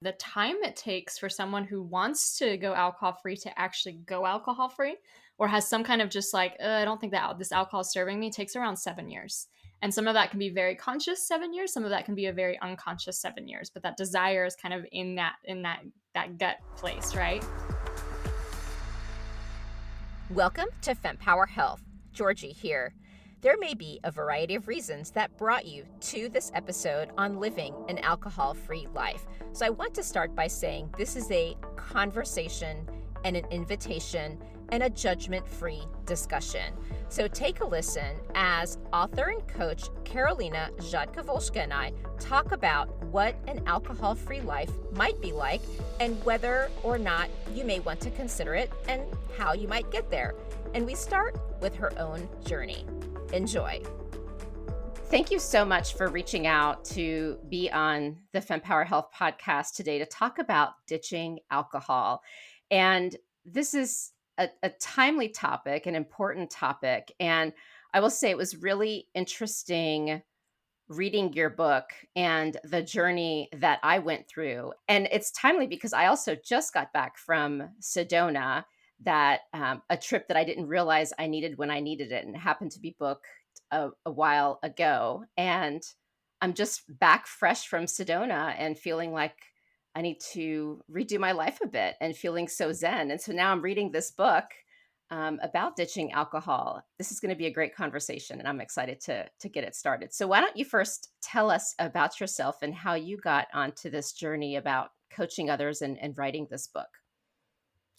the time it takes for someone who wants to go alcohol-free to actually go alcohol-free, or has some kind of just like, I don't think that this alcohol is serving me, takes around 7 years. And some of that can be very conscious 7 years. Some of that can be a very unconscious 7 years. But that desire is kind of in that gut place, right? Welcome to Fempower Health. Georgie here. There may be a variety of reasons that brought you to this episode on living an alcohol-free life. So I want to start by saying this is a conversation and an invitation and a judgment-free discussion. So take a listen as author and coach Karolina Rzadkowolska and I talk about what an alcohol-free life might be like and whether or not you may want to consider it and how you might get there. And we start with her own journey. Enjoy. Thank you so much for reaching out to be on the Fempower Health Podcast today to talk about ditching alcohol. And this is a timely topic, an important topic. And I will say it was really interesting reading your book and the journey that I went through. And it's timely because I also just got back from Sedona, that a trip that I didn't realize I needed when I needed it, and it happened to be booked a while ago. And I'm just back fresh from Sedona and feeling like I need to redo my life a bit and feeling so zen. And so now I'm reading this book about ditching alcohol. This is going to be a great conversation, and I'm excited to get it started. So why don't you first tell us about yourself and how you got onto this journey about coaching others and writing this book?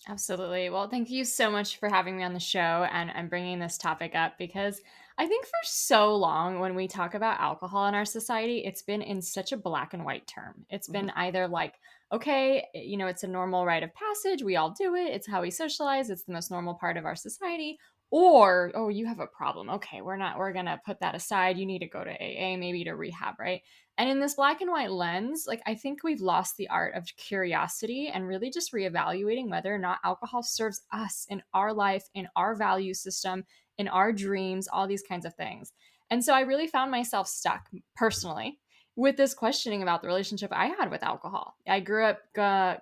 Absolutely. Well, thank you so much for having me on the show and bringing this topic up, because I think for so long when we talk about alcohol in our society, it's been in such a black and white term. It's been either like, okay, it's a normal rite of passage. We all do it. It's how we socialize. It's the most normal part of our society. Or, oh, you have a problem. Okay, we're going to put that aside. You need to go to AA, maybe to rehab, right? And in this black and white lens, like, I think we've lost the art of curiosity and really just reevaluating whether or not alcohol serves us in our life, in our value system, in our dreams, all these kinds of things. And so I really found myself stuck personally with this questioning about the relationship I had with alcohol. I grew up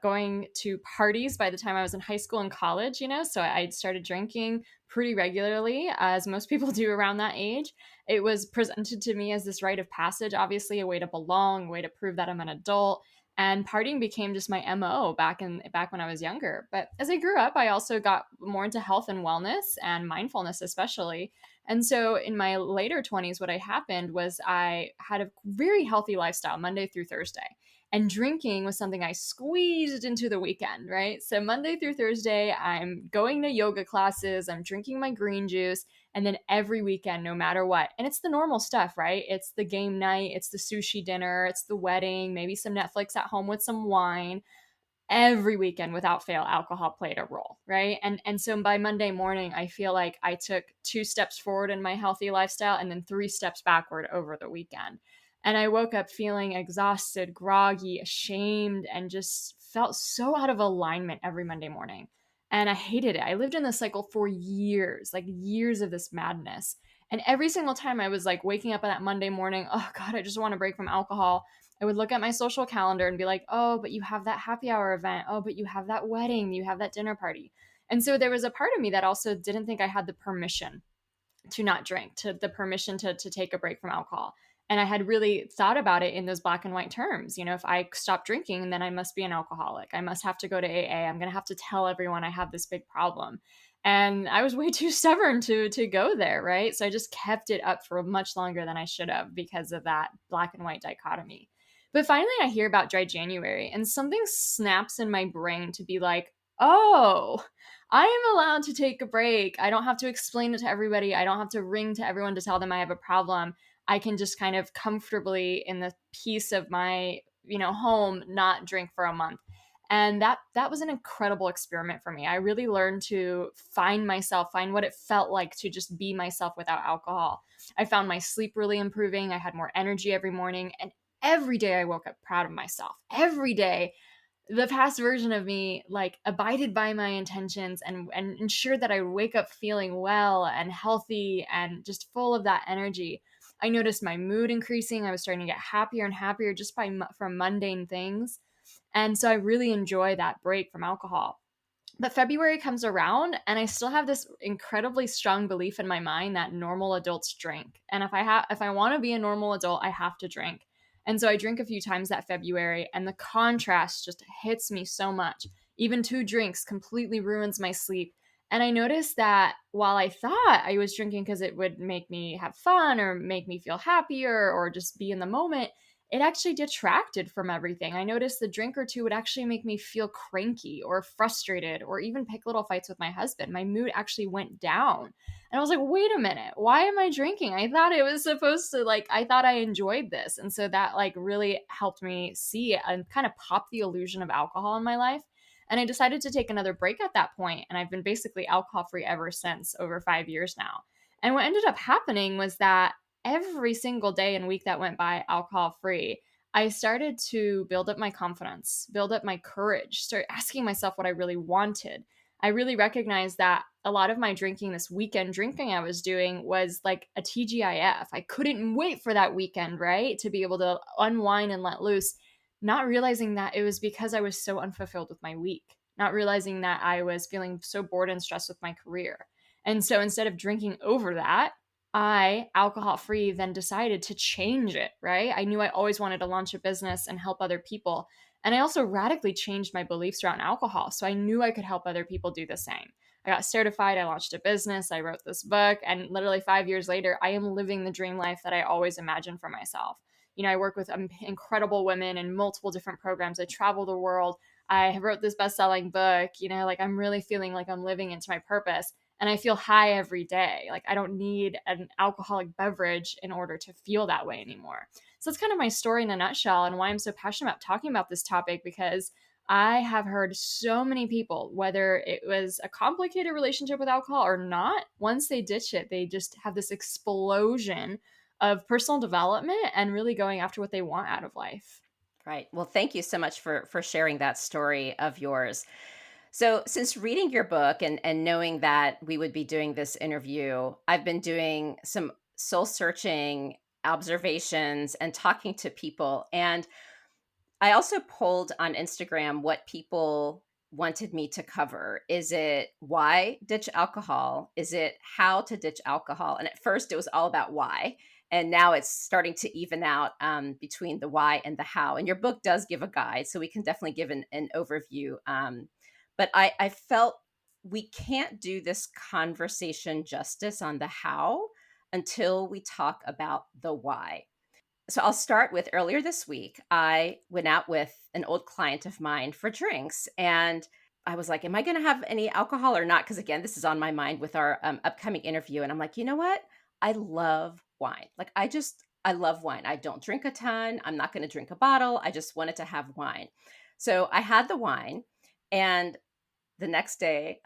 going to parties by the time I was in high school and college, so I started drinking pretty regularly, as most people do around that age. It was presented to me as this rite of passage, obviously a way to belong, a way to prove that I'm an adult. And partying became just my MO back when I was younger. But as I grew up, I also got more into health and wellness and mindfulness, especially. And so in my later 20s, what happened was I had a very healthy lifestyle Monday through Thursday. And drinking was something I squeezed into the weekend, right? So Monday through Thursday, I'm going to yoga classes, I'm drinking my green juice, and then every weekend, no matter what. And it's the normal stuff, right? It's the game night, it's the sushi dinner, it's the wedding, maybe some Netflix at home with some wine. Every weekend, without fail, alcohol played a role, right? And so by Monday morning, I feel like I took 2 steps forward in my healthy lifestyle and then 3 steps backward over the weekend. And I woke up feeling exhausted, groggy, ashamed, and just felt so out of alignment every Monday morning. And I hated it. I lived in this cycle for years, like years of this madness. And every single time I was like waking up on that Monday morning, oh God, I just want to break from alcohol. I would look at my social calendar and be like, oh, but you have that happy hour event. Oh, but you have that wedding. You have that dinner party. And so there was a part of me that also didn't think I had the permission to not drink, to the permission to take a break from alcohol. And I had really thought about it in those black and white terms. If I stop drinking, then I must be an alcoholic. I must have to go to AA. I'm going to have to tell everyone I have this big problem. And I was way too stubborn to go there, right? So I just kept it up for much longer than I should have because of that black and white dichotomy. But finally, I hear about dry January, and something snaps in my brain to be like, oh, I am allowed to take a break. I don't have to explain it to everybody. I don't have to ring to everyone to tell them I have a problem. I can just kind of comfortably, in the peace of my, home, not drink for a month. And that was an incredible experiment for me. I really learned to find myself, find what it felt like to just be myself without alcohol. I found my sleep really improving. I had more energy every morning, and every day I woke up proud of myself. Every day, the past version of me like abided by my intentions and ensured that I wake up feeling well and healthy and just full of that energy. I noticed my mood increasing. I was starting to get happier and happier just from mundane things. And so I really enjoy that break from alcohol. But February comes around and I still have this incredibly strong belief in my mind that normal adults drink. And if I want to be a normal adult, I have to drink. And so I drink a few times that February and the contrast just hits me so much. Even 2 drinks completely ruins my sleep. And I noticed that while I thought I was drinking because it would make me have fun or make me feel happier or just be in the moment, it actually detracted from everything. I noticed the drink or two would actually make me feel cranky or frustrated or even pick little fights with my husband. My mood actually went down. And I was like, wait a minute, why am I drinking? I thought it was supposed to, like, I thought I enjoyed this. And so that like really helped me see and kind of pop the illusion of alcohol in my life. And I decided to take another break at that point, and I've been basically alcohol free ever since, over 5 years now. And what ended up happening was that every single day and week that went by alcohol free, I started to build up my confidence, build up my courage, start asking myself what I really wanted. I really recognized that a lot of my drinking, this weekend drinking I was doing, was like a TGIF. I couldn't wait for that weekend, right? To be able to unwind and let loose, not realizing that it was because I was so unfulfilled with my week, not realizing that I was feeling so bored and stressed with my career. And so instead of drinking over that, I, alcohol free, then decided to change it, right? I knew I always wanted to launch a business and help other people. And I also radically changed my beliefs around alcohol. So I knew I could help other people do the same. I got certified, I launched a business, I wrote this book, and literally 5 years later, I am living the dream life that I always imagined for myself. I work with incredible women in multiple different programs. I travel the world. I wrote this best-selling book. Like I'm really feeling like I'm living into my purpose, and I feel high every day. Like I don't need an alcoholic beverage in order to feel that way anymore. So that's kind of my story in a nutshell, and why I'm so passionate about talking about this topic, because I have heard so many people, whether it was a complicated relationship with alcohol or not, once they ditch it, they just have this explosion of personal development and really going after what they want out of life. Right. Well, thank you so much for sharing that story of yours. So, since reading your book and knowing that we would be doing this interview, I've been doing some soul searching observations and talking to people. And I also polled on Instagram what people wanted me to cover. Is it why ditch alcohol? Is it how to ditch alcohol? And at first it was all about why. And now it's starting to even out between the why and the how. And your book does give a guide, so we can definitely give an overview. But I felt we can't do this conversation justice on the how until we talk about the why. So I'll start with earlier this week. I went out with an old client of mine for drinks, and I was like, am I going to have any alcohol or not? Because again, this is on my mind with our upcoming interview. And I'm like, you know what? I love wine. Like I love wine. I don't drink a ton. I'm not going to drink a bottle. I just wanted to have wine. So I had the wine, and the next day,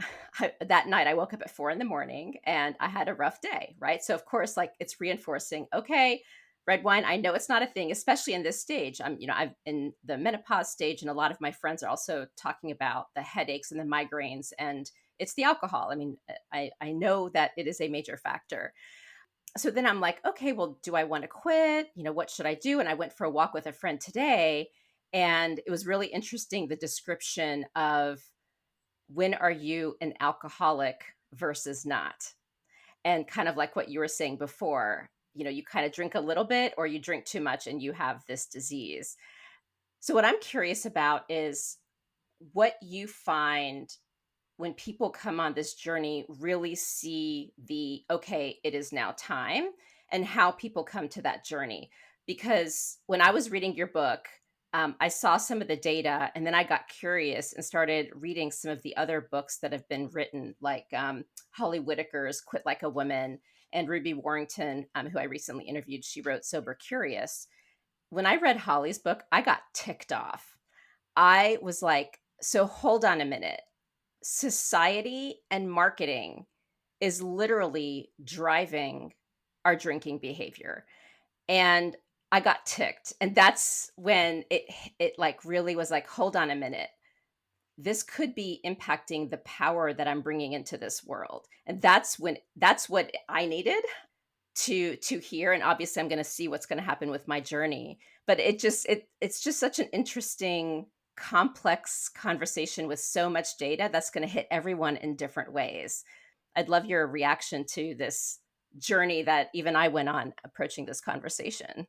that night, I woke up at 4 a.m. and I had a rough day, right? So of course, like it's reinforcing, okay, red wine, I know it's not a thing, especially in this stage. I'm in the menopause stage, and a lot of my friends are also talking about the headaches and the migraines, and it's the alcohol. I mean, I know that it is a major factor. So then I'm like, okay, well, do I want to quit? What should I do? And I went for a walk with a friend today, and it was really interesting, the description of when are you an alcoholic versus not? And kind of like what you were saying before, you kind of drink a little bit or you drink too much and you have this disease. So what I'm curious about is what you find when people come on this journey, really see okay, it is now time, and how people come to that journey. Because when I was reading your book, I saw some of the data, and then I got curious and started reading some of the other books that have been written, like Holly Whitaker's Quit Like a Woman, and Ruby Warrington, who I recently interviewed. She wrote Sober Curious. When I read Holly's book, I got ticked off. I was like, so hold on a minute. Society and marketing is literally driving our drinking behavior. And I got ticked. And that's when it like really was like, hold on a minute. This could be impacting the power that I'm bringing into this world. And that's what I needed to hear. And obviously I'm going to see what's going to happen with my journey. But it's just such an interesting complex conversation with so much data that's going to hit everyone in different ways. I'd love your reaction to this journey that even I went on approaching this conversation.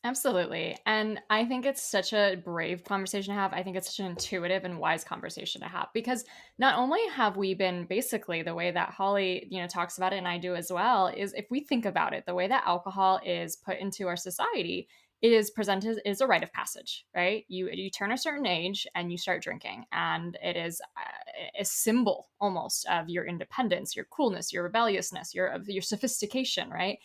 Absolutely. And I think it's such a brave conversation to have. I think it's such an intuitive and wise conversation to have because not only have we been basically the way that Holly, talks about it and I do as well, is if we think about it, the way that alcohol is put into our society, it is presented is a rite of passage, right? You turn a certain age and you start drinking, and it is a symbol almost of your independence, your coolness, your rebelliousness, your sophistication, right?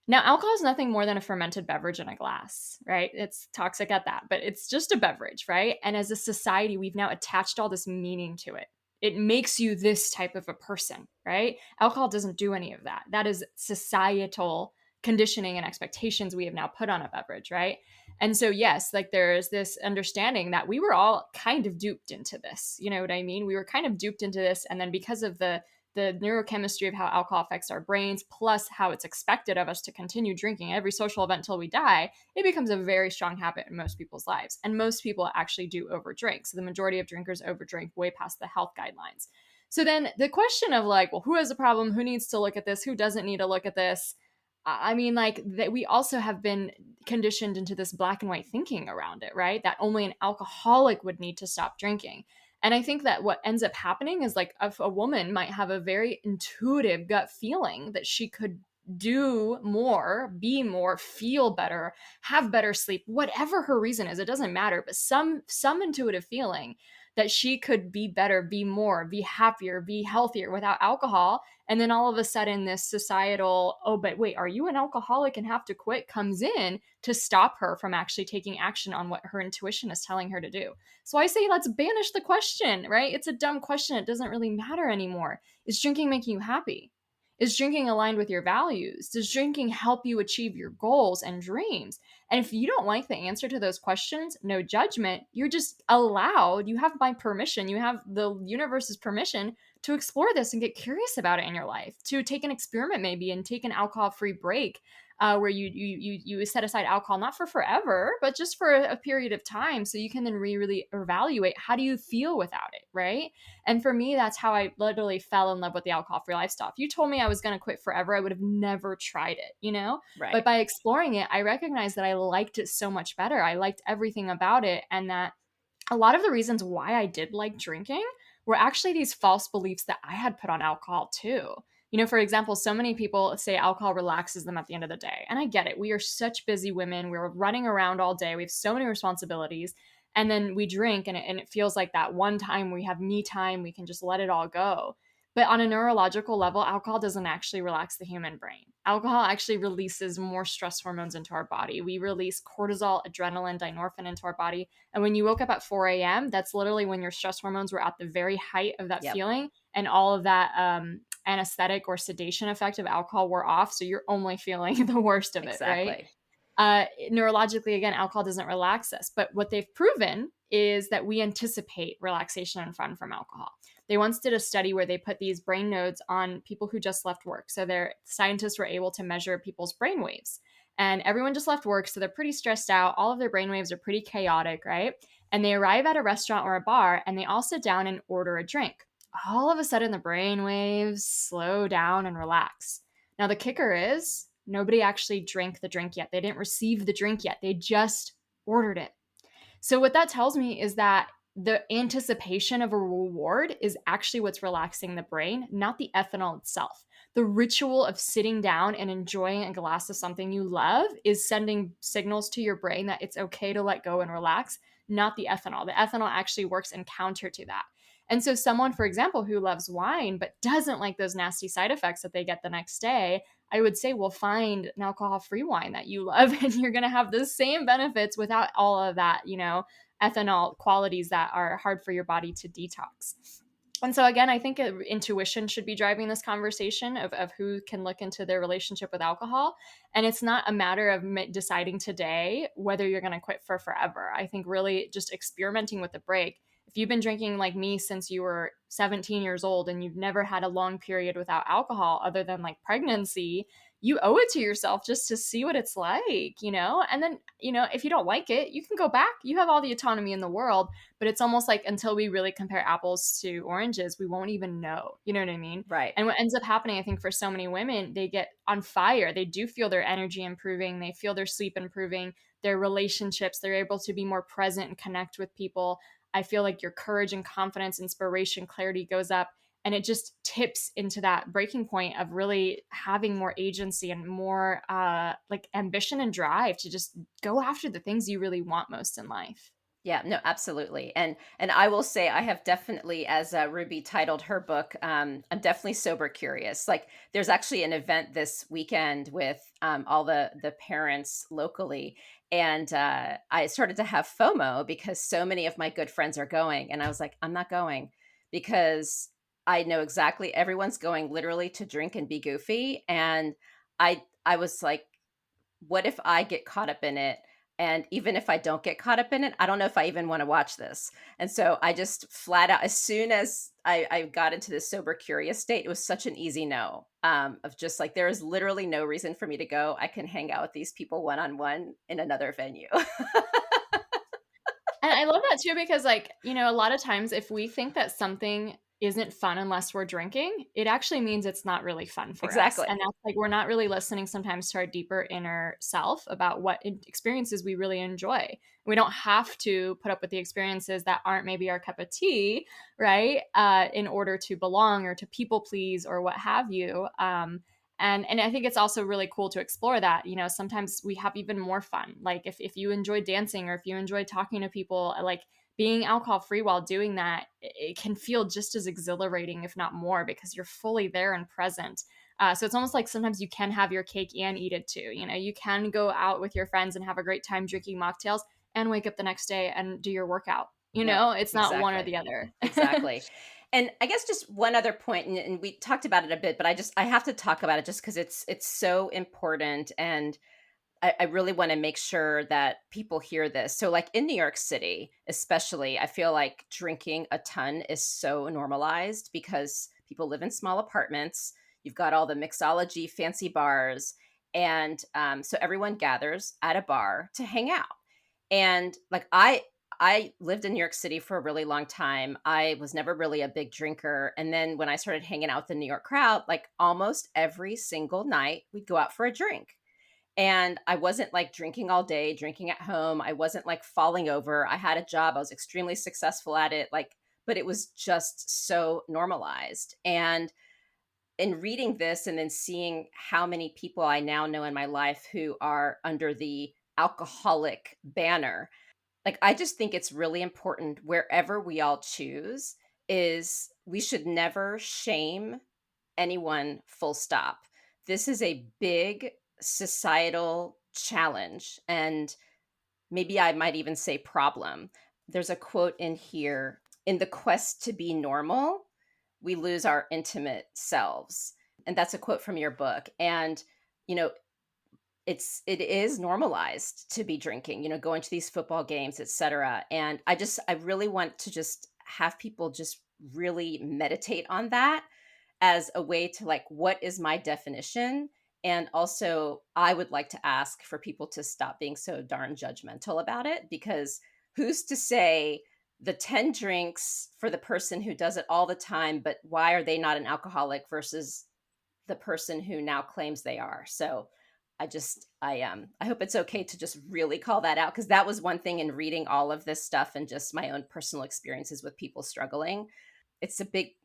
Now, alcohol is nothing more than a fermented beverage in a glass, right? It's toxic at that, but it's just a beverage, right? And as a society, we've now attached all this meaning to it. It makes you this type of a person, right? Alcohol doesn't do any of that. That is societal conditioning and expectations we have now put on a beverage, right? And so, yes, like there's this understanding that we were all kind of duped into this. You know what I mean? We were kind of duped into this. And then because of the neurochemistry of how alcohol affects our brains, plus how it's expected of us to continue drinking every social event until we die, it becomes a very strong habit in most people's lives. And most people actually do overdrink. So the majority of drinkers overdrink way past the health guidelines. So then the question of like, well, who has a problem? Who needs to look at this? Who doesn't need to look at this? I mean, like that we also have been conditioned into this black and white thinking around it, right? That only an alcoholic would need to stop drinking. And I think that what ends up happening is like if a woman might have a very intuitive gut feeling that she could do more, be more, feel better, have better sleep, whatever her reason is, it doesn't matter, but some intuitive feeling that she could be better, be more, be happier, be healthier without alcohol. And then all of a sudden this societal, oh, but wait, are you an alcoholic and have to quit, comes in to stop her from actually taking action on what her intuition is telling her to do. So I say, let's banish the question, right? It's a dumb question. It doesn't really matter anymore. Is drinking making you happy? Is drinking aligned with your values? Does drinking help you achieve your goals and dreams? And if you don't like the answer to those questions, no judgment. You're just allowed, you have my permission, you have the universe's permission to explore this and get curious about it in your life, to take an experiment maybe and take an alcohol-free break where you set aside alcohol not for forever, but just for a period of time, so you can then really evaluate how do you feel without it, right? And for me, that's how I literally fell in love with the alcohol-free lifestyle. If you told me I was going to quit forever, I would have never tried it, you know? Right. But by exploring it, I recognized that I liked it so much better. I liked everything about it, and that a lot of the reasons why I did like drinking were actually these false beliefs that I had put on alcohol too. You know, for example, so many people say alcohol relaxes them at the end of the day. And I get it. We are such busy women. We're running around all day. We have so many responsibilities. And then we drink, and it feels like that one time we have me time, we can just let it all go. But on a neurological level, alcohol doesn't actually relax the human brain. Alcohol actually releases more stress hormones into our body. We release cortisol, adrenaline, dynorphin into our body. And when you woke up at 4 a.m., that's literally when your stress hormones were at the very height of that feeling. And all of that anesthetic or sedation effect of alcohol wore off. So you're only feeling the worst of it, right? Neurologically, again, alcohol doesn't relax us. But what they've proven is that we anticipate relaxation and fun from alcohol. They once did a study where they put these brain nodes on people who just left work. So their scientists were able to measure people's brain waves. And everyone just left work, so they're pretty stressed out. All of their brain waves are pretty chaotic, right? And they arrive at a restaurant or a bar, and they all sit down and order a drink. All of a sudden, the brain waves slow down and relax. Now, the kicker is nobody actually drank the drink yet. They didn't receive the drink yet. They just ordered it. So what that tells me is that the anticipation of a reward is actually what's relaxing the brain, not the ethanol itself. The ritual of sitting down and enjoying a glass of something you love is sending signals to your brain that it's okay to let go and relax, not the ethanol. The ethanol actually works in counter to that. And so someone, for example, who loves wine but doesn't like those nasty side effects that they get the next day, I would say, well, find an alcohol-free wine that you love, and you're going to have the same benefits without all of that, ethanol qualities that are hard for your body to detox. And so again, I think intuition should be driving this conversation of who can look into their relationship with alcohol. And it's not a matter of deciding today whether you're going to quit for forever. I think really just experimenting with the break. If you've been drinking like me since you were 17 years old and you've never had a long period without alcohol other than like pregnancy, you owe it to yourself just to see what it's like, and then, if you don't like it, you can go back. You have all the autonomy in the world, but it's almost like until we really compare apples to oranges, we won't even know. You know what I mean? Right. And what ends up happening, I think, for so many women, they get on fire. They do feel their energy improving. They feel their sleep improving, their relationships. They're able to be more present and connect with people. I feel like your courage and confidence, inspiration, clarity goes up. And it just tips into that breaking point of really having more agency and more like ambition and drive to just go after the things you really want most in life. Yeah, no, absolutely. And I will say I have definitely, as Ruby titled her book, I'm definitely sober curious. Like there's actually an event this weekend with all the parents locally. And I started to have FOMO because so many of my good friends are going. And I was like, I'm not going because I know exactly everyone's going literally to drink and be goofy. And I was like, what if I get caught up in it? And even if I don't get caught up in it, I don't know if I even want to watch this. And so I just flat out, as soon as I got into this sober curious state, it was such an easy no, of just like, there is literally no reason for me to go. I can hang out with these people one-on-one in another venue. And I love that too, because like, a lot of times if we think that something isn't fun unless we're drinking, it actually means it's not really fun for us. Exactly. And that's like, we're not really listening sometimes to our deeper inner self about what experiences we really enjoy. We don't have to put up with the experiences that aren't maybe our cup of tea, right? In order to belong or to people please or what have you. And I think it's also really cool to explore that. Sometimes we have even more fun. Like if you enjoy dancing or if you enjoy talking to people, like being alcohol free while doing that, it can feel just as exhilarating, if not more, because you're fully there and present. So it's almost like sometimes you can have your cake and eat it too. You can go out with your friends and have a great time drinking mocktails and wake up the next day and do your workout. No, It's not one or exactly. the other. Exactly. And I guess just one other point, and we talked about it a bit, but I have to talk about it just because it's so important, and I really want to make sure that people hear this. So, like in New York City, especially, I feel like drinking a ton is so normalized because people live in small apartments. You've got all the mixology, fancy bars, and so everyone gathers at a bar to hang out. And like I lived in New York City for a really long time. I was never really a big drinker. And then when I started hanging out with the New York crowd, like almost every single night, we'd go out for a drink. And I wasn't like drinking all day, drinking at home. I wasn't like falling over. I had a job. I was extremely successful at it. Like, but it was just so normalized. And in reading this and then seeing how many people I now know in my life who are under the alcoholic banner, like I just think it's really important wherever we all choose is we should never shame anyone, full stop. This is a big societal challenge, and maybe I might even say problem. There's a quote in here: in the quest to be normal, we lose our intimate selves. And that's a quote from your book. And, you know, it is normalized to be drinking, going to these football games, etc. And I really want to just have people just really meditate on that as a way to like, what is my definition? And also, I would like to ask for people to stop being so darn judgmental about it, because who's to say the 10 drinks for the person who does it all the time, but why are they not an alcoholic versus the person who now claims they are? So I hope it's okay to just really call that out, because that was one thing in reading all of this stuff and just my own personal experiences with people struggling. It's a big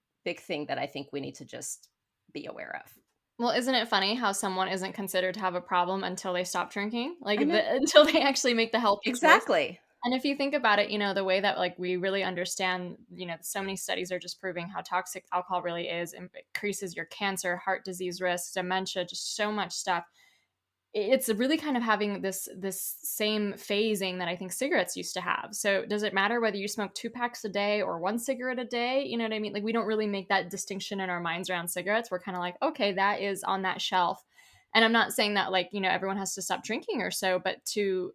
thing that I think we need to just be aware of. Well, isn't it funny how someone isn't considered to have a problem until they stop drinking? Like I know. until they actually make the healthy choice. Exactly. And if you think about it, the way that like we really understand, so many studies are just proving how toxic alcohol really is, and increases your cancer, heart disease risk, dementia, just so much stuff. It's really kind of having this same phasing that I think cigarettes used to have. So does it matter whether you smoke 2 packs a day or 1 cigarette a day? You know what I mean? Like we don't really make that distinction in our minds around cigarettes. We're kind of like, okay, that is on that shelf. And I'm not saying that like, everyone has to stop drinking or so, but to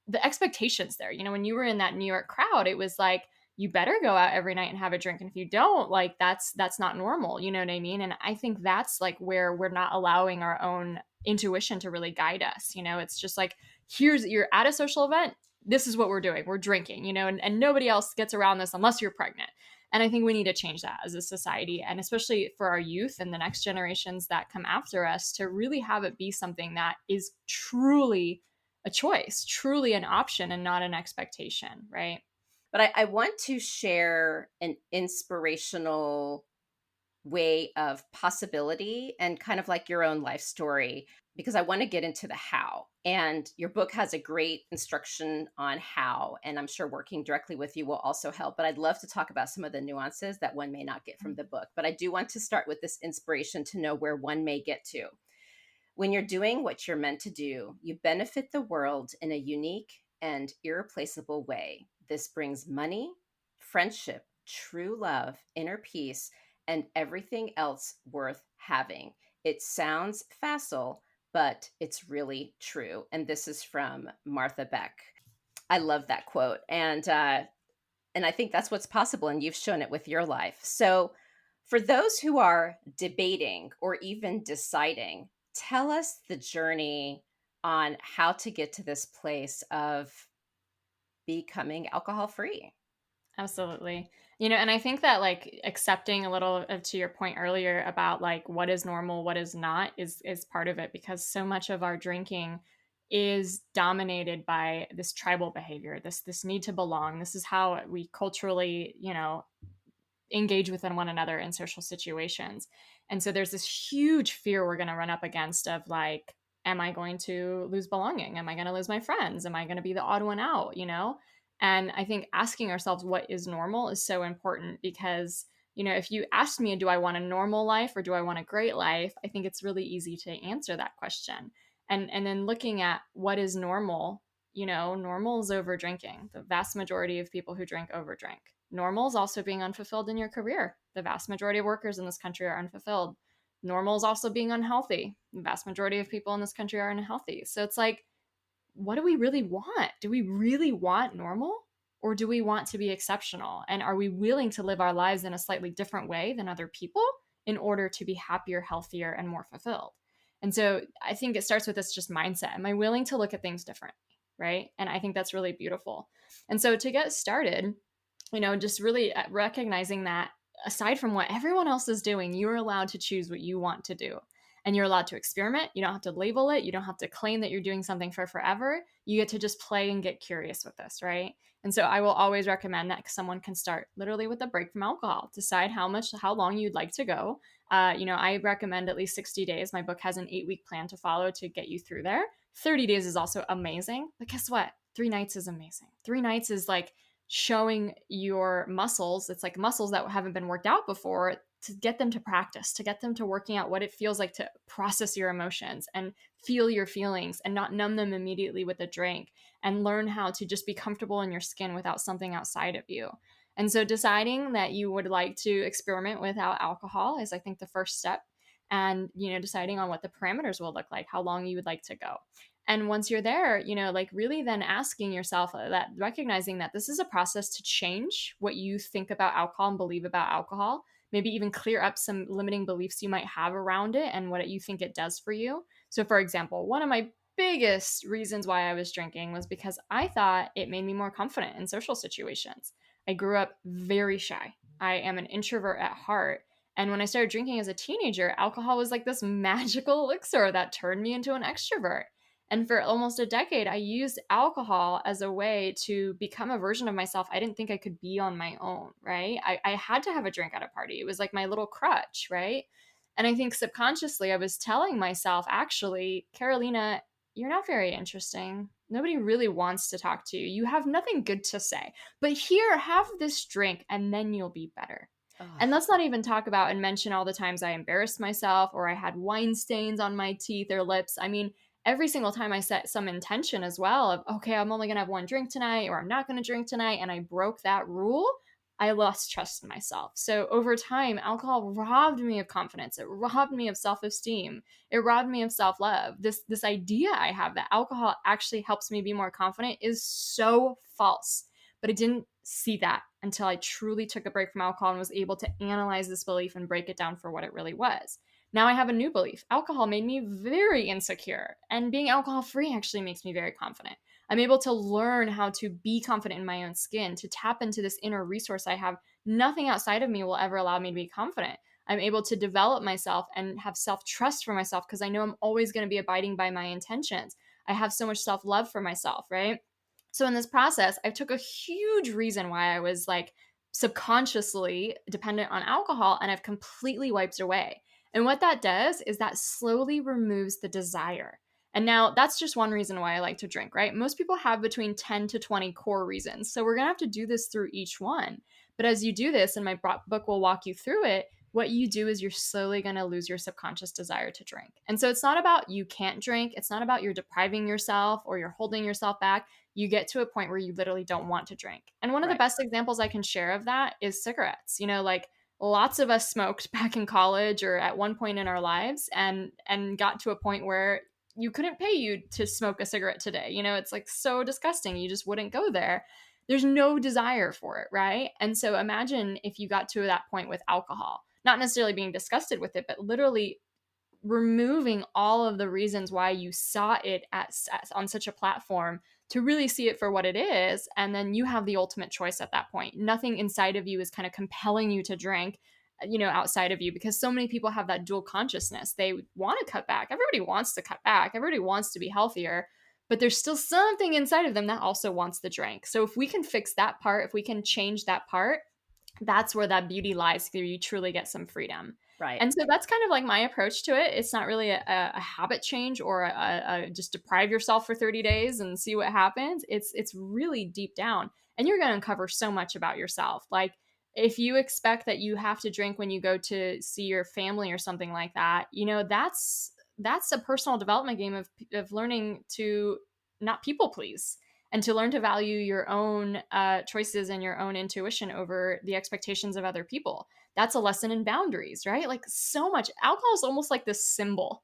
the expectations there, when you were in that New York crowd, it was like, you better go out every night and have a drink. And if you don't, like, that's not normal. You know what I mean? And I think that's like where we're not allowing our own intuition to really guide us. It's just like, you're at a social event. This is what we're doing. We're drinking, and nobody else gets around this unless you're pregnant. And I think we need to change that as a society, and especially for our youth and the next generations that come after us, to really have it be something that is truly a choice, truly an option, and not an expectation, right? But I want to share an inspirational way of possibility and kind of like your own life story, because I want to get into the how. And your book has a great instruction on how, and I'm sure working directly with you will also help. But I'd love to talk about some of the nuances that one may not get from the book. But I do want to start with this inspiration to know where one may get to. When you're doing what you're meant to do, you benefit the world in a unique and irreplaceable way. This brings money, friendship, true love, inner peace, and everything else worth having. It sounds facile, but it's really true. And this is from Martha Beck. I love that quote. And I think that's what's possible. And you've shown it with your life. So for those who are debating or even deciding, tell us the journey on how to get to this place of becoming alcohol free. Absolutely. And I think that like accepting a little of, to your point earlier about like what is normal, what is not is part of it, because so much of our drinking is dominated by this tribal behavior, this need to belong. This is how we culturally, engage within one another in social situations. And so there's this huge fear we're going to run up against of like, am I going to lose belonging? Am I going to lose my friends? Am I going to be the odd one out? And I think asking ourselves what is normal is so important, because, if you asked me, do I want a normal life or do I want a great life? I think it's really easy to answer that question. And then looking at what is normal, normal is over drinking. The vast majority of people who drink overdrink. Normal is also being unfulfilled in your career. The vast majority of workers in this country are unfulfilled. Normal is also being unhealthy. The vast majority of people in this country are unhealthy. So it's like, what do we really want? Do we really want normal, or do we want to be exceptional? And are we willing to live our lives in a slightly different way than other people in order to be happier, healthier, and more fulfilled? And so I think it starts with this just mindset. Am I willing to look at things differently? Right? And I think that's really beautiful. And so to get started, just really recognizing that aside from what everyone else is doing, you're allowed to choose what you want to do. And you're allowed to experiment. You don't have to label it. You don't have to claim that you're doing something for forever. You get to just play and get curious with this, right? And so I will always recommend that someone can start literally with a break from alcohol. Decide how long you'd like to go. I recommend at least 60 days. My book has an 8-week plan to follow to get you through there. 30 days is also amazing. But guess what? 3 nights is amazing. 3 nights is like showing your muscles. It's like muscles that haven't been worked out before, to get them to practice, to get them to working out what it feels like to process your emotions and feel your feelings and not numb them immediately with a drink, and learn how to just be comfortable in your skin without something outside of you. And so deciding that you would like to experiment without alcohol is, I think, the first step. And, deciding on what the parameters will look like, how long you would like to go. And once you're there, like really then asking yourself that, recognizing that this is a process to change what you think about alcohol and believe about alcohol, maybe even clear up some limiting beliefs you might have around it and what you think it does for you. So for example, one of my biggest reasons why I was drinking was because I thought it made me more confident in social situations. I grew up very shy. I am an introvert at heart. And when I started drinking as a teenager, alcohol was like this magical elixir that turned me into an extrovert. And for almost a decade, I used alcohol as a way to become a version of myself I didn't think I could be on my own, right? I had to have a drink at a party. It was like my little crutch, right? And I think subconsciously I was telling myself, actually, Karolina, you're not very interesting. Nobody really wants to talk to you. You have nothing good to say. But here, have this drink and then you'll be better. Oh. And let's not even talk about and mention all the times I embarrassed myself, or I had wine stains on my teeth or lips. I mean, every single time I set some intention as well of, okay, I'm only going to have one drink tonight, or I'm not going to drink tonight, and I broke that rule, I lost trust in myself. So over time, alcohol robbed me of confidence. It robbed me of self-esteem. It robbed me of self-love. This idea I have that alcohol actually helps me be more confident is so false. But it didn't see that until I truly took a break from alcohol and was able to analyze this belief and break it down for what it really was. Now I have a new belief. Alcohol made me very insecure, and being alcohol free actually makes me very confident. I'm able to learn how to be confident in my own skin, to tap into this inner resource I have. Nothing outside of me will ever allow me to be confident. I'm able to develop myself and have self-trust for myself because I know I'm always going to be abiding by my intentions. I have so much self-love for myself, right? So in this process, I took a huge reason why I was like subconsciously dependent on alcohol, and I've completely wiped it away. And what that does is that slowly removes the desire. And now that's just one reason why I like to drink, right? Most people have between 10 to 20 core reasons. So we're going to have to do this through each one. But as you do this, and my book will walk you through it, what you do is you're slowly going to lose your subconscious desire to drink. And so it's not about you can't drink. It's not about you're depriving yourself or you're holding yourself back. You get to a point where you literally don't want to drink. And one of the Right. best examples I can share of that is cigarettes. Like lots of us smoked back in college or at one point in our lives and got to a point where you couldn't pay you to smoke a cigarette today. It's like so disgusting. You just wouldn't go there. There's no desire for it, right? And so imagine if you got to that point with alcohol, not necessarily being disgusted with it, but literally removing all of the reasons why you saw it on such a platform to really see it for what it is. And then you have the ultimate choice at that point. Nothing inside of you is kind of compelling you to drink, outside of you, because so many people have that dual consciousness. They want to cut back. Everybody wants to cut back. Everybody wants to be healthier, but there's still something inside of them that also wants the drink. So if we can fix that part, if we can change that part, that's where that beauty lies, where you truly get some freedom. Right. And so that's kind of like my approach to it. It's not really a habit change or a just deprive yourself for 30 days and see what happens. It's really deep down, and you're going to uncover so much about yourself. Like if you expect that you have to drink when you go to see your family or something like that, that's a personal development game of learning to not people please and to learn to value your own choices and your own intuition over the expectations of other people. That's a lesson in boundaries, right? Like so much alcohol is almost like this symbol,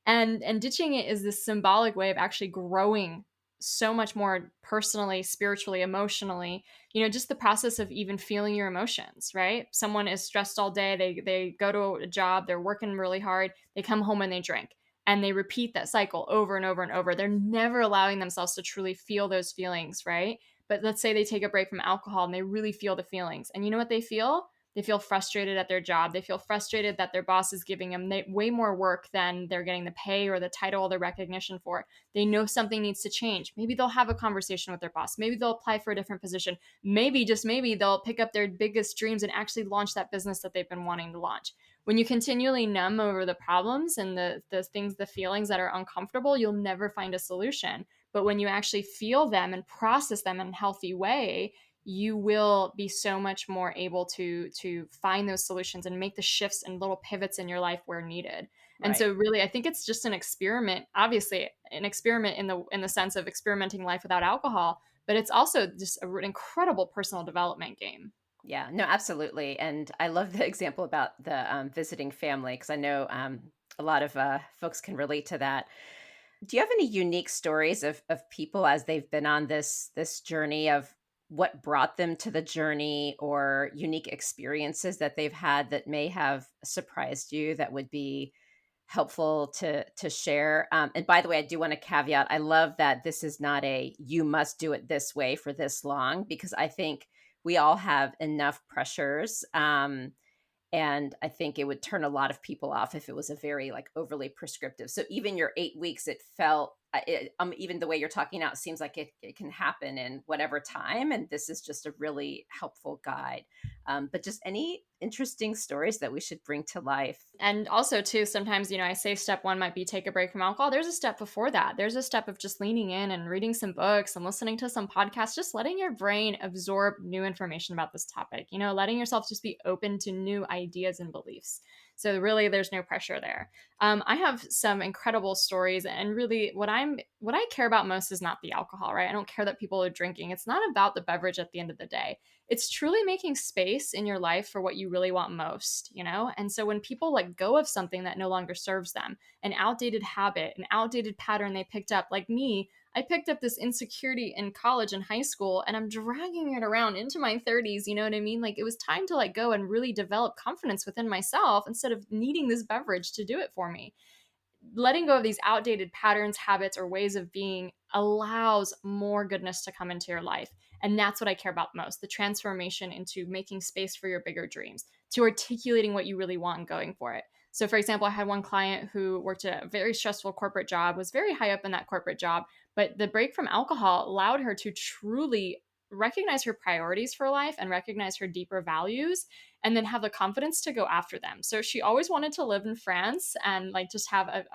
and ditching it is this symbolic way of actually growing so much more personally, spiritually, emotionally. Just the process of even feeling your emotions, right? Someone is stressed all day, they go to a job, they're working really hard, they come home and they drink, and they repeat that cycle over and over and over. They're never allowing themselves to truly feel those feelings, right? But let's say they take a break from alcohol and they really feel the feelings. And you know what they feel? They feel frustrated at their job. They feel frustrated that their boss is giving them way more work than they're getting the pay or the title or the recognition for. They know something needs to change. Maybe they'll have a conversation with their boss. Maybe they'll apply for a different position. Maybe, just maybe, they'll pick up their biggest dreams and actually launch that business that they've been wanting to launch. When you continually numb over the problems and the things, the feelings that are uncomfortable, you'll never find a solution. But when you actually feel them and process them in a healthy way, you will be so much more able to find those solutions and make the shifts and little pivots in your life where needed. And Right. so really, I think it's just an experiment, obviously an experiment in the sense of experimenting life without alcohol, but it's also just an incredible personal development game. Yeah, no, absolutely. And I love the example about the visiting family because I know a lot of folks can relate to that. Do you have any unique stories of people as they've been on this journey of what brought them to the journey, or unique experiences that they've had that may have surprised you that would be helpful to share? And by the way, I do want to caveat, I love that this is not a you must do it this way for this long, because I think we all have enough pressures. And I think it would turn a lot of people off if it was a very like overly prescriptive. So even your 8 weeks, it felt, even the way you're talking now, it seems like it can happen in whatever time. And this is just a really helpful guide. But just any interesting stories that we should bring to life. And also too, sometimes, I say step one might be take a break from alcohol. There's a step before that. There's a step of just leaning in and reading some books and listening to some podcasts, just letting your brain absorb new information about this topic, letting yourself just be open to new ideas and beliefs. So really, there's no pressure there. I have some incredible stories, and really what I care about most is not the alcohol, right? I don't care that people are drinking. It's not about the beverage at the end of the day. It's truly making space in your life for what you really want most, And so when people let go of something that no longer serves them, an outdated habit, an outdated pattern they picked up, like me, I picked up this insecurity in college and high school, and I'm dragging it around into my 30s. You know what I mean? Like, it was time to go and really develop confidence within myself instead of needing this beverage to do it for me. Letting go of these outdated patterns, habits, or ways of being allows more goodness to come into your life. And that's what I care about most, the transformation into making space for your bigger dreams, to articulating what you really want and going for it. So, for example, I had one client who worked a very stressful corporate job, was very high up in that corporate job, but the break from alcohol allowed her to truly recognize her priorities for life and recognize her deeper values, and then have the confidence to go after them. So she always wanted to live in France and just have a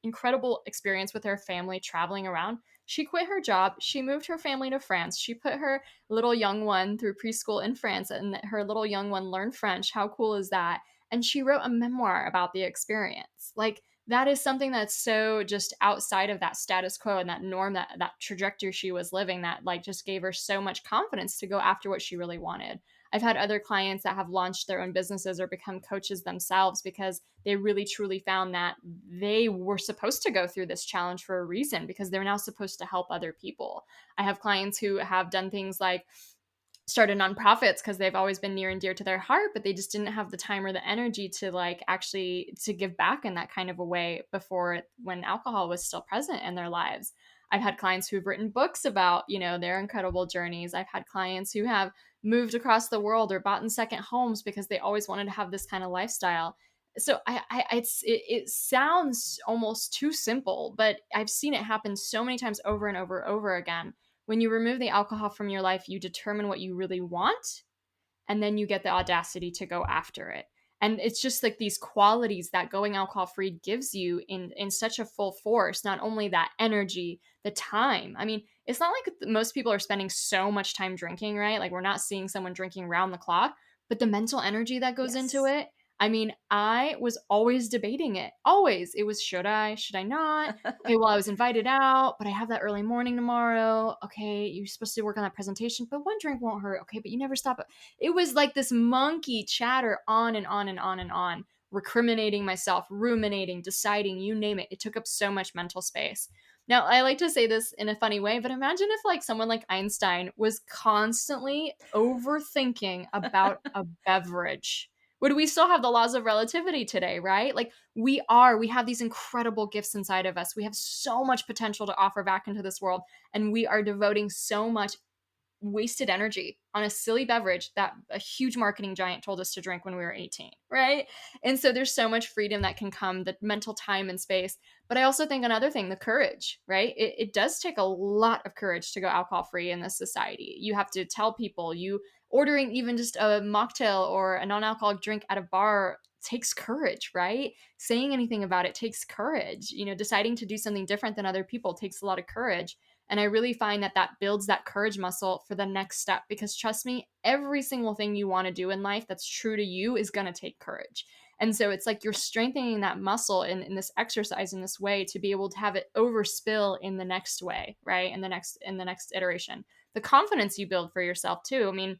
incredible experience with her family traveling around. She quit her job. She moved her family to France. She put her little young one through preschool in France, and her little young one learned French. How cool is that? And she wrote a memoir about the experience. That is something that's so just outside of that status quo and that norm, that trajectory she was living, that just gave her so much confidence to go after what she really wanted. I've had other clients that have launched their own businesses or become coaches themselves because they really truly found that they were supposed to go through this challenge for a reason, because they're now supposed to help other people. I have clients who have done things like started nonprofits because they've always been near and dear to their heart, but they just didn't have the time or the energy to actually to give back in that kind of a way before, when alcohol was still present in their lives. I've had clients who've written books about, their incredible journeys. I've had clients who have moved across the world or bought in second homes because they always wanted to have this kind of lifestyle. So it sounds almost too simple, but I've seen it happen so many times over and over again. When you remove the alcohol from your life, you determine what you really want, and then you get the audacity to go after it. And it's just these qualities that going alcohol free gives you in such a full force. Not only that energy, the time. I mean, it's not like most people are spending so much time drinking, right? Like, we're not seeing someone drinking round the clock, but the mental energy that goes into Yes. it. I mean, I was always debating it. Always. It was, should I not? Okay, well, I was invited out, but I have that early morning tomorrow. Okay, you're supposed to work on that presentation, but one drink won't hurt. Okay, but you never stop. It was like this monkey chatter on and on and on and on, recriminating myself, ruminating, deciding, you name it. It took up so much mental space. Now, I like to say this in a funny way, but imagine if someone like Einstein was constantly overthinking about a beverage. Would we still have the laws of relativity today, right? We have these incredible gifts inside of us. We have so much potential to offer back into this world, and we are devoting so much wasted energy on a silly beverage that a huge marketing giant told us to drink when we were 18, right? And so there's so much freedom that can come, the mental time and space. But I also think another thing, the courage, right? It does take a lot of courage to go alcohol free in this society. You have to tell people, you ordering even just a mocktail or a non-alcoholic drink at a bar takes courage, right? Saying anything about it takes courage. Deciding to do something different than other people takes a lot of courage. And I really find that builds that courage muscle for the next step, because trust me, every single thing you want to do in life that's true to you is going to take courage. And so it's like you're strengthening that muscle in this exercise, in this way, to be able to have it overspill in the next way, right? In the next iteration. The confidence you build for yourself too. I mean,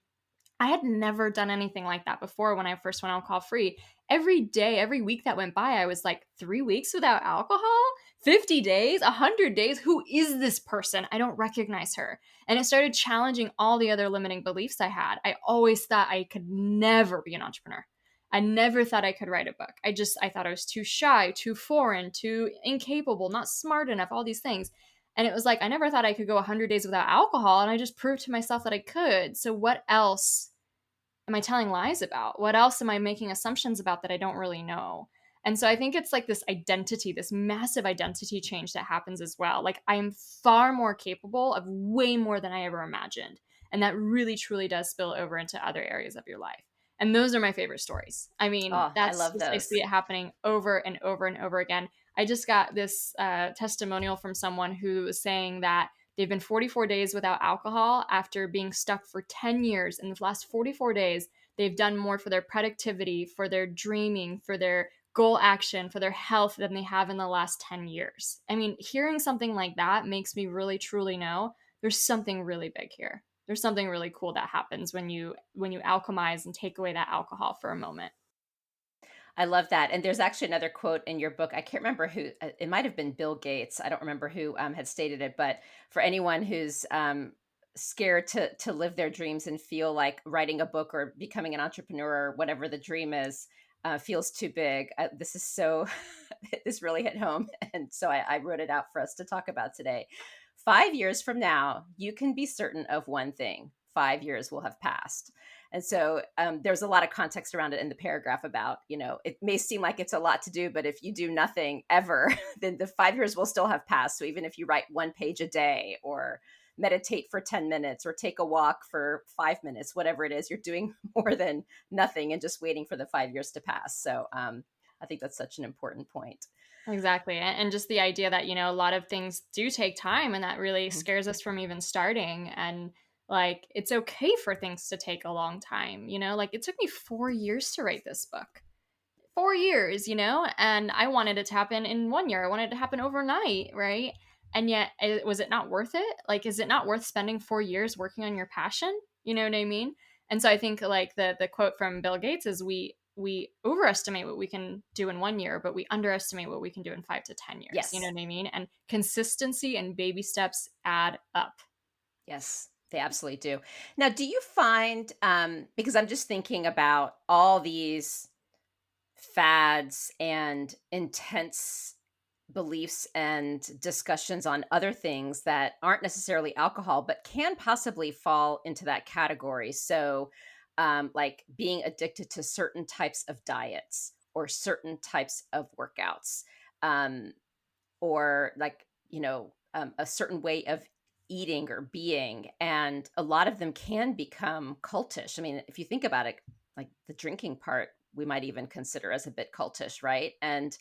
I had never done anything like that before when I first went alcohol free. Every day, every week that went by, I was like, 3 weeks without alcohol? 50 days? 100 days? Who is this person? I don't recognize her. And it started challenging all the other limiting beliefs I had. I always thought I could never be an entrepreneur. I never thought I could write a book. I thought I was too shy, too foreign, too incapable, not smart enough, all these things. And it was like, I never thought I could go 100 days without alcohol. And I just proved to myself that I could. So what else am I telling lies about? What else am I making assumptions about that I don't really know? And so I think it's like this identity, this massive identity change that happens as well. Like, I am far more capable of way more than I ever imagined. And that really truly does spill over into other areas of your life. And those are my favorite stories. I mean, Oh, I love I those. see it happening over and over and over again. I just got this testimonial from someone who was saying that they've been 44 days without alcohol after being stuck for 10 years. In the last 44 days, they've done more for their productivity, for their dreaming, for their goal action, for their health than they have in the last 10 years. I mean, hearing something like that makes me really truly know there's something really big here. There's something really cool that happens when you alchemize and take away that alcohol for a moment. I love that. And there's actually another quote in your book. I can't remember who, it might have been Bill Gates. I don't remember who had stated it, but for anyone who's scared to live their dreams and feel like writing a book or becoming an entrepreneur or whatever the dream is, feels too big. This is so, this really hit home. And so I wrote it out for us to talk about today. 5 years from now, you can be certain of one thing: 5 years will have passed. And so there's a lot of context around it in the paragraph about, it may seem like it's a lot to do, but if you do nothing ever, then the 5 years will still have passed. So even if you write one page a day or meditate for 10 minutes or take a walk for 5 minutes, whatever it is, you're doing more than nothing and just waiting for the 5 years to pass. So I think that's such an important point. Exactly. And just the idea that, a lot of things do take time, and that really Mhm. scares us from even starting. And like, it's okay for things to take a long time, like it took me 4 years to write this book. 4 years, and I wanted it to happen in 1 year. I wanted it to happen overnight, right? And yet, was it not worth it? Like, is it not worth spending 4 years working on your passion? You know what I mean? And so I think like the quote from Bill Gates is we overestimate what we can do in 1 year, but we underestimate what we can do in 5 to 10 years. You know Yes. what I mean? And consistency and baby steps add up. Yes, they absolutely do. Now, do you find, because I'm just thinking about all these fads and intense beliefs and discussions on other things that aren't necessarily alcohol, but can possibly fall into that category. So, like being addicted to certain types of diets or certain types of workouts, um, or like, a certain way of eating or being. And a lot of them can become cultish. I mean, if you think about it, like the drinking part, we might even consider as a bit cultish, right? And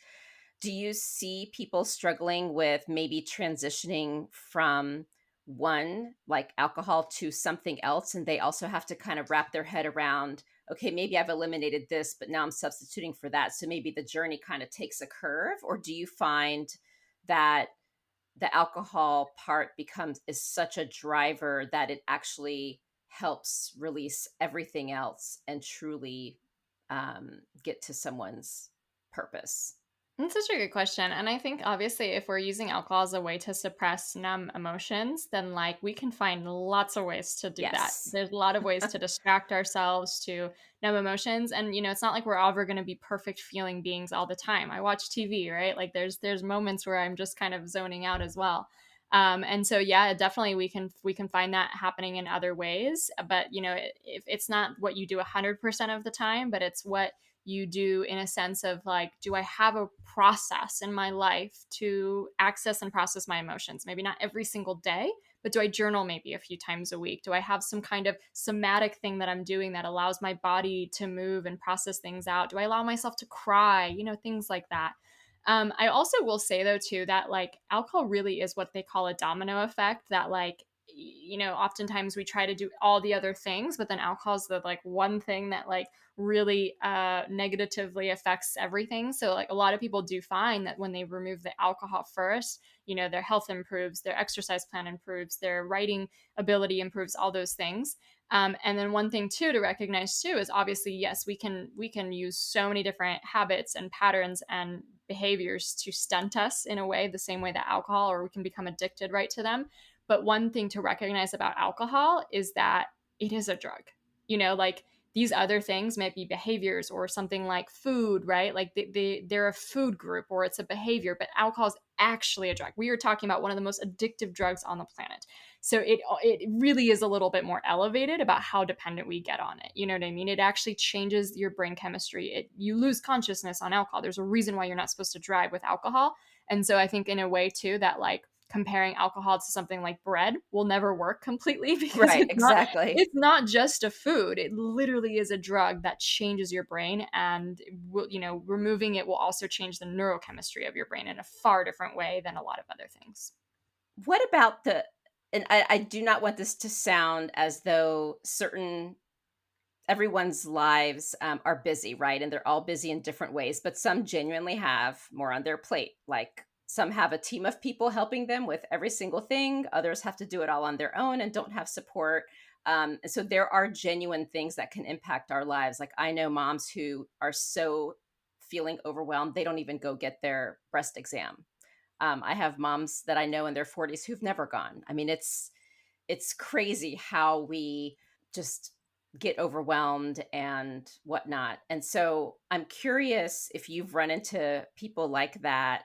do you see people struggling with maybe transitioning from one, like alcohol, to something else? And they also have to kind of wrap their head around, okay, maybe I've eliminated this, but now I'm substituting for that. So maybe the journey kind of takes a curve. Or do you find that the alcohol part is such a driver that it actually helps release everything else and truly get to someone's purpose? That's such a good question. And I think obviously if we're using alcohol as a way to suppress numb emotions, then like we can find lots of ways to do that. Yes. There's a lot of ways to distract ourselves, to numb emotions. And it's not like we're ever going to be perfect feeling beings all the time. I watch TV, right? Like there's moments where I'm just kind of zoning out as well. And so yeah, definitely we can find that happening in other ways. But if it's not what you do 100% of the time, but it's what you do in a sense of like, do I have a process in my life to access and process my emotions? Maybe not every single day, but do I journal maybe a few times a week? Do I have some kind of somatic thing that I'm doing that allows my body to move and process things out? Do I allow myself to cry? Things like that. I also will say though too that like alcohol really is what they call a domino effect, that like oftentimes we try to do all the other things, but then alcohol is the like one thing that like really negatively affects everything. So like a lot of people do find that when they remove the alcohol first, their health improves, their exercise plan improves, their writing ability improves, all those things. And then one thing too to recognize too is obviously yes, we can use so many different habits and patterns and behaviors to stunt us in a way, the same way that alcohol, or we can become addicted right to them. But one thing to recognize about alcohol is that it is a drug. Like these other things might be behaviors or something like food, right? Like they're a food group or it's a behavior, but alcohol is actually a drug. We are talking about one of the most addictive drugs on the planet. So it really is a little bit more elevated about how dependent we get on it. You know what I mean? It actually changes your brain chemistry. You lose consciousness on alcohol. There's a reason why you're not supposed to drive with alcohol. And so I think in a way too that like comparing alcohol to something like bread will never work completely because Right, it's not exactly. it's not just a food. It literally is a drug that changes your brain, and removing it will also change the neurochemistry of your brain in a far different way than a lot of other things. What about and I do not want this to sound as though everyone's lives are busy, right? And they're all busy in different ways, but some genuinely have more on their plate. Like some have a team of people helping them with every single thing, others have to do it all on their own and don't have support. And so there are genuine things that can impact our lives. Like I know moms who are so feeling overwhelmed, they don't even go get their breast exam. I have moms that I know in their 40s who've never gone. I mean, it's crazy how we just get overwhelmed and whatnot. And so I'm curious if you've run into people like that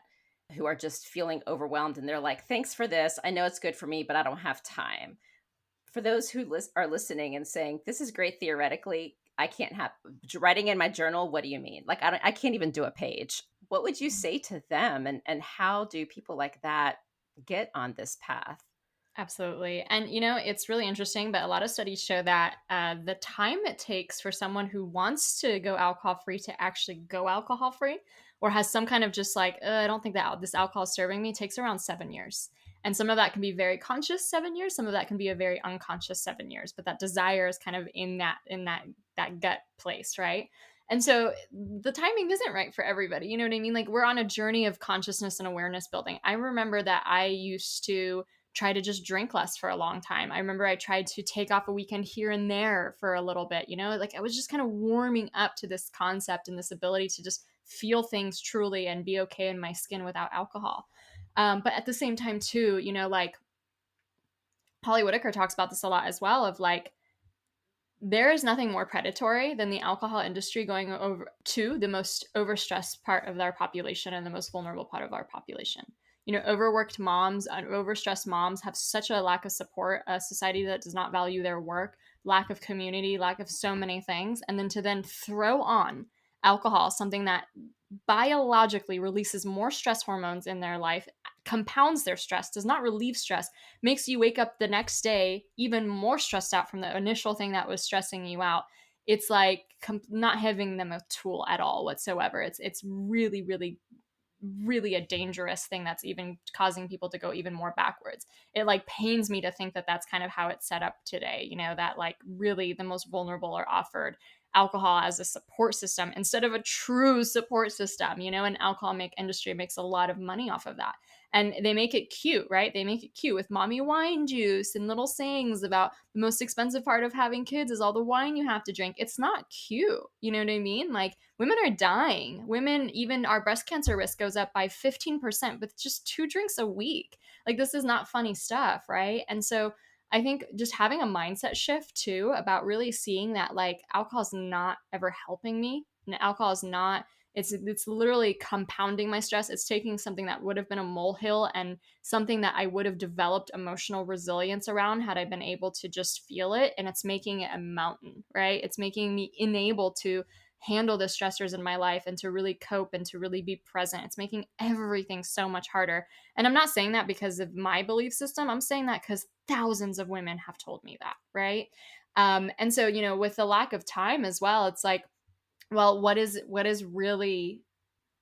who are just feeling overwhelmed and they're like, thanks for this. I know it's good for me, but I don't have time. For those who are listening and saying, this is great theoretically, I can't have writing in my journal. What do you mean? Like, I can't even do a page. What would you say to them? And how do people like that get on this path? Absolutely. And, it's really interesting, but a lot of studies show that the time it takes for someone who wants to go alcohol free to actually go alcohol free or has some kind of just like, I don't think that this alcohol is serving me takes around 7 years. And some of that can be very conscious 7 years. Some of that can be a very unconscious 7 years, but that desire is kind of in that gut place, right? And so the timing isn't right for everybody. You know what I mean? Like we're on a journey of consciousness and awareness building. I remember that I used to try to just drink less for a long time. I remember I tried to take off a weekend here and there for a little bit, like I was just kind of warming up to this concept and this ability to just feel things truly and be okay in my skin without alcohol. But at the same time too, like Holly Whitaker talks about this a lot as well of like, there is nothing more predatory than the alcohol industry going over to the most overstressed part of our population and the most vulnerable part of our population. Overworked moms and overstressed moms have such a lack of support, a society that does not value their work, lack of community, lack of so many things. And then to then throw on alcohol, something that biologically releases more stress hormones in their life, compounds their stress, does not relieve stress, makes you wake up the next day even more stressed out from the initial thing that was stressing you out. It's like not having them a tool at all whatsoever. It's really, really, really a dangerous thing that's even causing people to go even more backwards. It like pains me to think that that's kind of how it's set up today, that like really the most vulnerable are offered alcohol as a support system instead of a true support system, and industry makes a lot of money off of that. And they make it cute, right? They make it cute with mommy wine juice and little sayings about the most expensive part of having kids is all the wine you have to drink. It's not cute. You know what I mean? Like women are dying. Women, even our breast cancer risk goes up by 15% with just 2 drinks a week. Like this is not funny stuff, right? And so I think just having a mindset shift too about really seeing that like alcohol is not ever helping me. And alcohol is not, it's literally compounding my stress. It's taking something that would have been a molehill and something that I would have developed emotional resilience around had I been able to just feel it. And it's making it a mountain, right? It's making me unable to handle the stressors in my life and to really cope and to really be present. It's making everything so much harder. And I'm not saying that because of my belief system. I'm saying that because thousands of women have told me that, right? And so, with the lack of time as well, it's like, well, what is really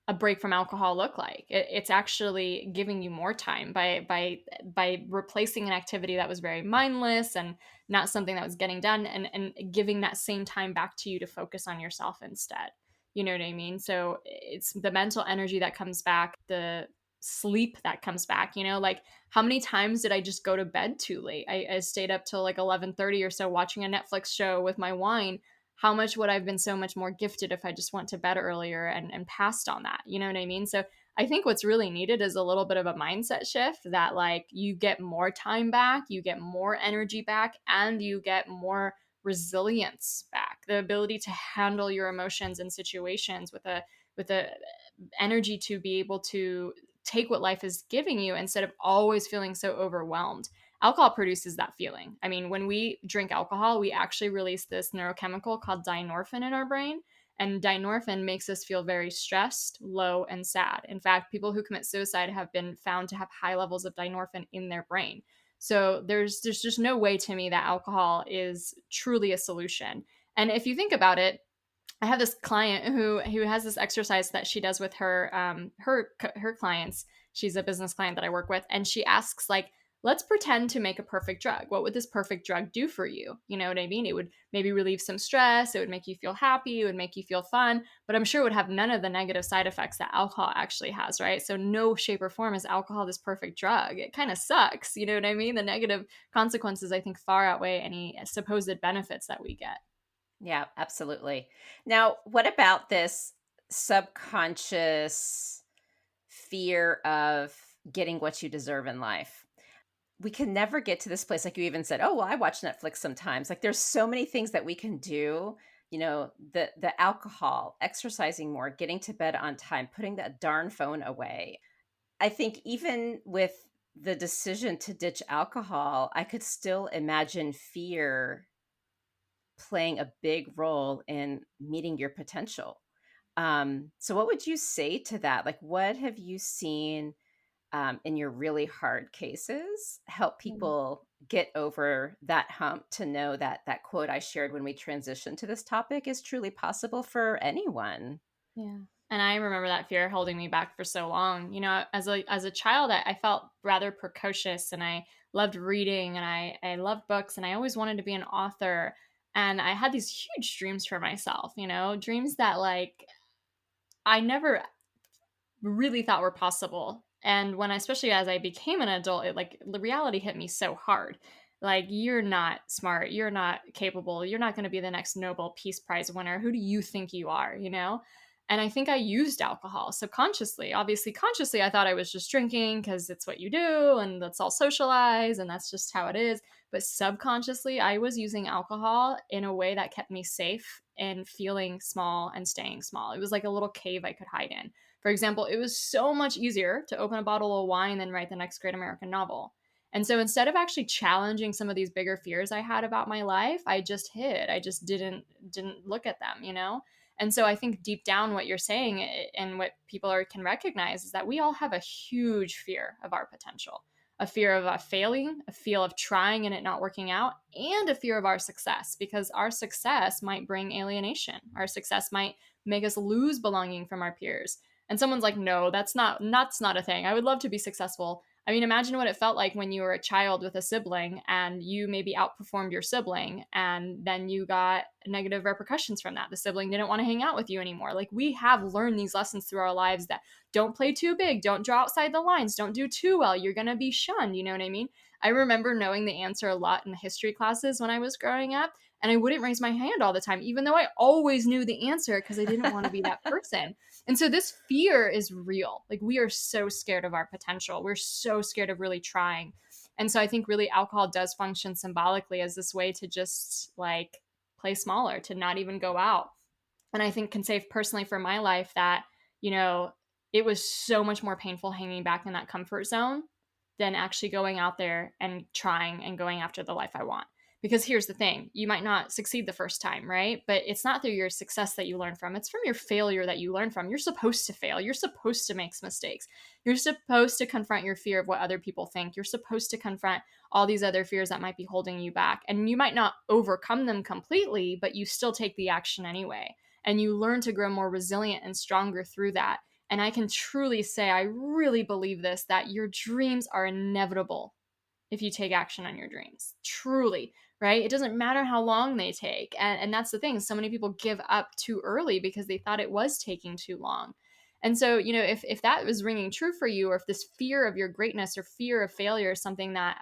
a break from alcohol look like? It's actually giving you more time by replacing an activity that was very mindless and not something that was getting done, and giving that same time back to you to focus on yourself instead. You know what I mean? So it's the mental energy that comes back, the sleep that comes back. Like how many times did I just go to bed too late? I stayed up till like 11:30 or so watching a Netflix show with my wine. How much would I have been so much more gifted if I just went to bed earlier and passed on that? You know what I mean? So I think what's really needed is a little bit of a mindset shift that like you get more time back, you get more energy back, and you get more resilience back. The ability to handle your emotions and situations with a energy to be able to take what life is giving you instead of always feeling so overwhelmed. Alcohol produces that feeling. I mean, when we drink alcohol, we actually release this neurochemical called dynorphin in our brain. And dynorphin makes us feel very stressed, low, and sad. In fact, people who commit suicide have been found to have high levels of dynorphin in their brain. So there's just no way to me that alcohol is truly a solution. And if you think about it, I have this client who has this exercise that she does with her clients. She's a business client that I work with, and she asks like, let's pretend to make a perfect drug. What would this perfect drug do for you? You know what I mean? It would maybe relieve some stress. It would make you feel happy. It would make you feel fun, but I'm sure it would have none of the negative side effects that alcohol actually has, right? So no shape or form is alcohol this perfect drug. It kind of sucks. You know what I mean? The negative consequences, I think, far outweigh any supposed benefits that we get. Yeah, absolutely. Now, what about this subconscious fear of getting what you deserve in life. We can never get to this place. Like you even said, oh, well, I watch Netflix sometimes. Like there's so many things that we can do. The alcohol, exercising more, getting to bed on time, putting that darn phone away. I think even with the decision to ditch alcohol, I could still imagine fear playing a big role in meeting your potential. So what would you say to that? Like, what have you seen in your really hard cases help people get over that hump to know that that quote I shared when we transitioned to this topic is truly possible for anyone? Yeah. And I remember that fear holding me back for so long. As a child, I felt rather precocious, and I loved reading, and I loved books, and I always wanted to be an author. And I had these huge dreams for myself, dreams that like I never really thought were possible. And especially as I became an adult, the reality hit me so hard. Like, you're not smart, you're not capable, you're not going to be the next Nobel Peace Prize winner. Who do you think you are? And I think I used alcohol subconsciously. Obviously, consciously, I thought I was just drinking because it's what you do and let's all socialize and that's just how it is. But subconsciously, I was using alcohol in a way that kept me safe and feeling small and staying small. It was like a little cave I could hide in. For example, it was so much easier to open a bottle of wine than write the next great American novel. And so instead of actually challenging some of these bigger fears I had about my life, I just hid. I just didn't look at them. And so I think deep down what you're saying and what people can recognize is that we all have a huge fear of our potential. A fear of failing, a fear of trying and it not working out, and a fear of our success, because our success might bring alienation. Our success might make us lose belonging from our peers. And someone's like, no, that's not a thing. I would love to be successful. I mean, imagine what it felt like when you were a child with a sibling and you maybe outperformed your sibling and then you got negative repercussions from that. The sibling didn't want to hang out with you anymore. Like, we have learned these lessons through our lives that don't play too big, don't draw outside the lines, don't do too well. You're going to be shunned. You know what I mean? I remember knowing the answer a lot in the history classes when I was growing up, and I wouldn't raise my hand all the time, even though I always knew the answer because I didn't want to be that person. And so this fear is real. Like, we are so scared of our potential. We're so scared of really trying. And so I think really alcohol does function symbolically as this way to just like play smaller, to not even go out. And I think can say personally for my life that, it was so much more painful hanging back in that comfort zone than actually going out there and trying and going after the life I want. Because here's the thing, you might not succeed the first time, right? But it's not through your success that you learn from. It's from your failure that you learn from. You're supposed to fail. You're supposed to make mistakes. You're supposed to confront your fear of what other people think. You're supposed to confront all these other fears that might be holding you back. And you might not overcome them completely, but you still take the action anyway. And you learn to grow more resilient and stronger through that. And I can truly say, I really believe this, that your dreams are inevitable if you take action on your dreams. Truly, right? It doesn't matter how long they take. And that's the thing. So many people give up too early because they thought it was taking too long. And so, if that was ringing true for you, or if this fear of your greatness or fear of failure is something that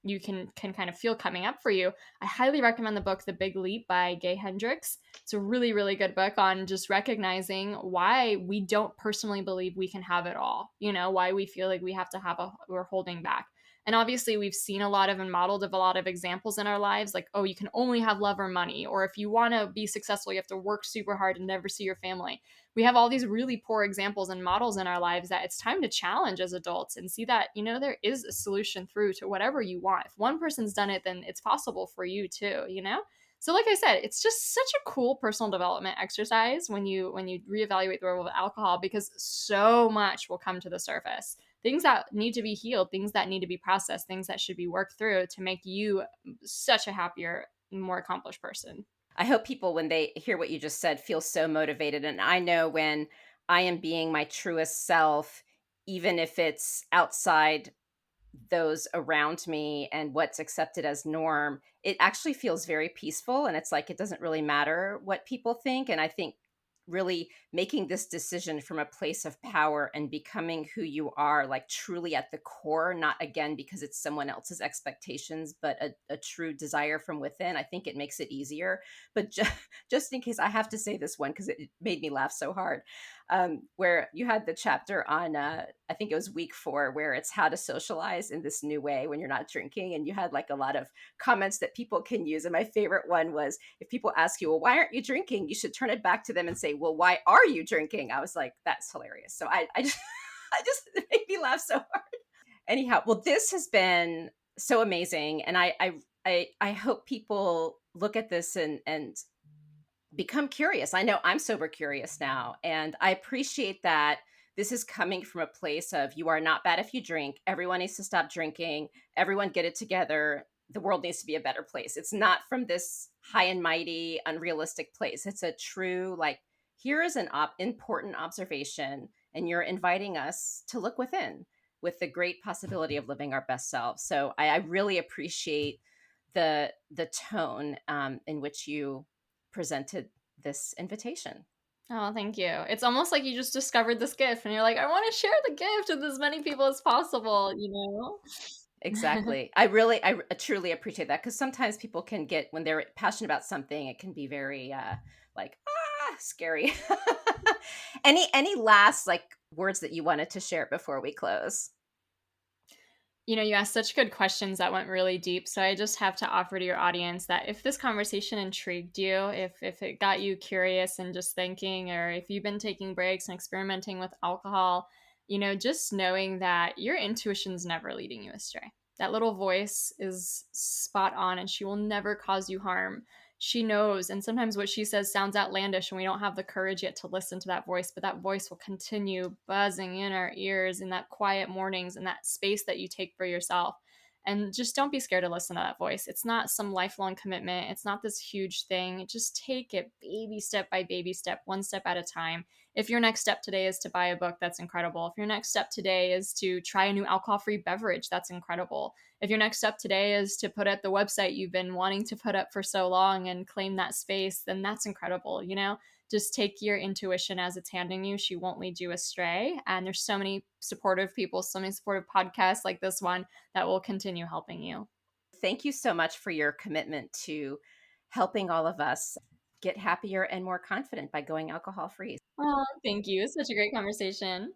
you can kind of feel coming up for you, I highly recommend the book The Big Leap by Gay Hendricks. It's a really, really good book on just recognizing why we don't personally believe we can have it all, why we feel like we have to we're holding back. And obviously, we've seen a lot of and modeled a lot of examples in our lives, like, oh, you can only have love or money, or if you want to be successful, you have to work super hard and never see your family. We have all these really poor examples and models in our lives that it's time to challenge as adults and see that, there is a solution through to whatever you want. If one person's done it, then it's possible for you too. So like I said, it's just such a cool personal development exercise when you reevaluate the role of alcohol, because so much will come to the surface. Things that need to be healed, things that need to be processed, things that should be worked through to make you such a happier, more accomplished person. I hope people, when they hear what you just said, feel so motivated. And I know when I am being my truest self, even if it's outside those around me and what's accepted as norm, it actually feels very peaceful. And it's like, it doesn't really matter what people think. And I think really making this decision from a place of power and becoming who you are, like truly at the core, not again because it's someone else's expectations, but a true desire from within, I think it makes it easier. But just in case, I have to say this one because it made me laugh so hard, where you had the chapter on, I think it was week 4, where it's how to socialize in this new way when you're not drinking. And you had like a lot of comments that people can use. And my favorite one was, if people ask you, well, why aren't you drinking? You should turn it back to them and say, well, why are you drinking? I was like, that's hilarious. So I just, it made me laugh so hard. Anyhow, well, this has been so amazing. And I hope people look at this and become curious. I know I'm sober curious now, and I appreciate that this is coming from a place of, you are not bad if you drink. Everyone needs to stop drinking. Everyone get it together. The world needs to be a better place. It's not from this high and mighty, unrealistic place. It's a true, like, here is an important observation, and you're inviting us to look within with the great possibility of living our best selves. So I really appreciate the tone in which you presented this invitation. Oh, thank you. It's almost like you just discovered this gift and you're like, I want to share the gift with as many people as possible, you know? Exactly. I truly appreciate that, because sometimes people can get, when they're passionate about something, it can be very like, scary. Any last like words that you wanted to share before we close? You asked such good questions that went really deep. So I just have to offer to your audience that if this conversation intrigued you, if it got you curious and just thinking, or if you've been taking breaks and experimenting with alcohol, just knowing that your intuition's never leading you astray. That little voice is spot on and she will never cause you harm. She knows, and sometimes what she says sounds outlandish and we don't have the courage yet to listen to that voice, but that voice will continue buzzing in our ears in that quiet mornings and that space that you take for yourself. And just don't be scared to listen to that voice. It's not some lifelong commitment. It's not this huge thing. Just take it baby step by baby step, one step at a time. If your next step today is to buy a book, that's incredible. If your next step today is to try a new alcohol-free beverage, that's incredible. If your next step today is to put up the website you've been wanting to put up for so long and claim that space, then that's incredible. Just take your intuition as it's handing you. She won't lead you astray. And there's so many supportive people, so many supportive podcasts like this one that will continue helping you. Thank you so much for your commitment to helping all of us get happier and more confident by going alcohol free. Oh, thank you. Such a great conversation.